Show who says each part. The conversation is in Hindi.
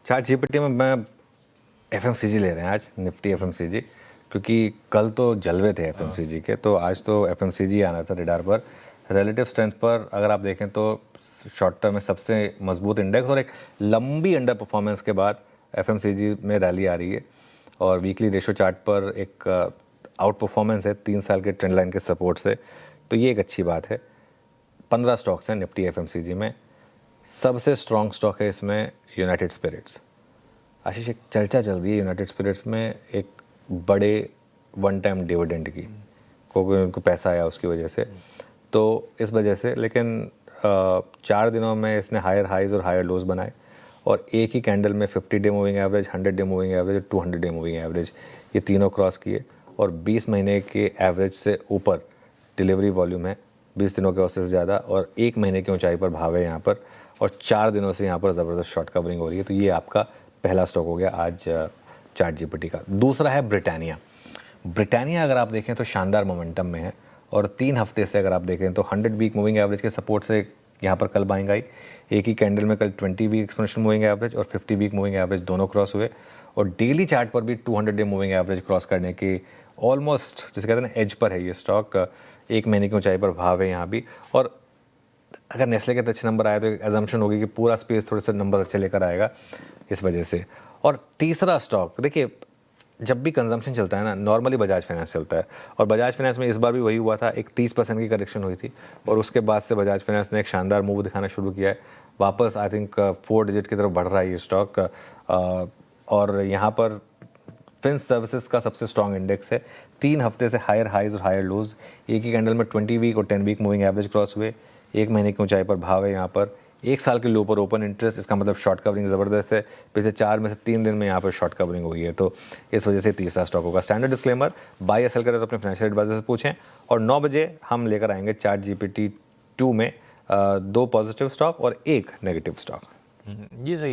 Speaker 1: चार्ट जीपीटी में मैं एफएमसीजी ले रहे हैं आज, निफ्टी एफएमसीजी, क्योंकि कल तो जलवे थे एफएमसीजी के, तो आज तो एफएमसीजी आना था रडार पर। रिलेटिव स्ट्रेंथ पर अगर आप देखें तो शॉर्ट टर्म में सबसे मजबूत इंडेक्स, और एक लंबी अंडर परफॉर्मेंस के बाद एफएमसीजी में रैली आ रही है। और वीकली रेशो चार्ट पर एक आउट परफॉर्मेंस है 3 साल के ट्रेंड लाइन के सपोर्ट से, तो ये एक अच्छी बात है। 15 स्टॉक्स हैं निफ्टी एफएमसीजी में। सबसे स्ट्रॉन्ग स्टॉक है इसमें यूनाइटेड स्पिरिट्स। आशीष, एक चर्चा चल रही है यूनाइटेड स्पिरिट्स में एक बड़े वन टाइम डिविडेंड की, क्योंकि उनको पैसा आया उसकी वजह से, तो इस वजह से। लेकिन 4 दिनों में इसने हायर हाइज और हायर लोज बनाए, और एक ही कैंडल में 50 day moving average, 100 day moving average, 200 day moving average, ये तीनों क्रॉस किए। और 20 महीने के एवरेज से ऊपर डिलीवरी वॉल्यूम है, 20 दिनों के औसत से ज़्यादा, और 1 महीने की ऊंचाई पर भाव है यहाँ पर, और 4 दिनों से यहाँ पर ज़बरदस्त शॉर्ट कवरिंग हो रही है। तो ये आपका पहला स्टॉक हो गया आज चार्ट जीपीटी का। दूसरा है ब्रिटानिया। ब्रिटानिया अगर आप देखें तो शानदार मोमेंटम में है, और 3 हफ्ते से अगर आप देखें तो 100 वीक मूविंग एवरेज के सपोर्ट से यहाँ पर कल बाइंग आई। एक ही कैंडल में कल 20 वीक एक्सपोनेंशियल मूविंग एवरेज और 50 वीक मूविंग एवरेज दोनों क्रॉस हुए, और डेली चार्ट पर भी 200 डे मूविंग एवरेज क्रॉस करने की ऑलमोस्ट, जिसे कहते हैं ना, एज पर है ये स्टॉक। 1 महीने की ऊंचाई पर भाव है यहाँ भी। और अगर नेस्ले के अच्छे नंबर आए तो एक एजम्पशन होगी कि पूरा स्पेस थोड़े से नंबर अच्छे लेकर आएगा इस वजह से। और तीसरा स्टॉक, देखिए जब भी कंजम्पशन चलता है ना, नॉर्मली बजाज फाइनेंस चलता है, और बजाज फाइनेंस में इस बार भी वही हुआ था। एक 30% की करेक्शन हुई थी, और उसके बाद से बजाज फाइनेंस ने एक शानदार मूव दिखाना शुरू किया है। वापस आई थिंक 4 डिजिट की तरफ बढ़ रहा है ये स्टॉक। और यहाँ पर फिन सर्विसेज का सबसे स्ट्रॉन्ग इंडेक्स है। 3 हफ्ते से हायर हाइज और हायर लोज, एक ही कैंडल में 20 वीक और 10 वीक मूविंग एवरेज क्रॉस हुए, 1 महीने की ऊंचाई पर भाव है यहाँ पर, 1 साल के लो पर ओपन इंटरेस्ट, इसका मतलब शॉर्ट कवरिंग ज़बरदस्त है। पिछले 4 में से 3 दिन में यहाँ पर शॉर्ट कवरिंग हुई है, तो इस वजह से तीसरा स्टॉक होगा। स्टैंडर्ड डिस्क्लेमर, बाय या सेल करें तो अपने फाइनेंशियल एडवाइजर से पूछें। और 9 बजे हम लेकर आएंगे चार्ट जीपीटी 2 में 2 पॉजिटिव स्टॉक और 1 नेगेटिव स्टॉक।
Speaker 2: ये सही है।